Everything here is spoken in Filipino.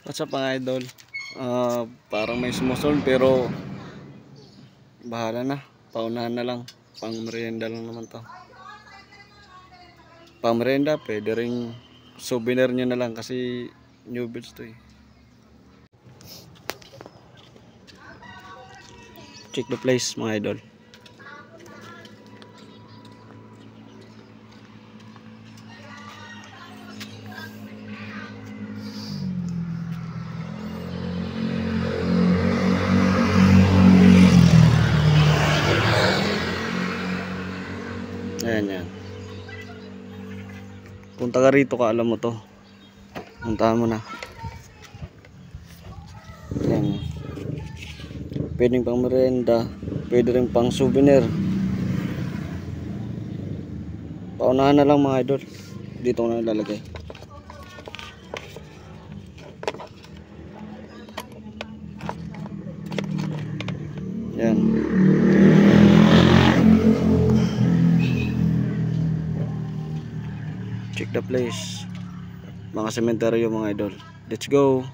What's up mga idol? Parang may sumusunod pero bahala na. Paunahan na lang. Pang merienda lang naman to. Pang merienda, pwede ring souvenir nyo na lang kasi new builds to eh. Check the place mga idol. Ayan yan. Punta ka rito ka, alam mo to. Puntahan mo na. Ayan. Pwedeng pang merienda, pwede rin pang souvenir. Paunahan na lang mga idol. Dito ko na ilalagay. Yan. Check the place. Mga sementeryo mga idol. Let's go.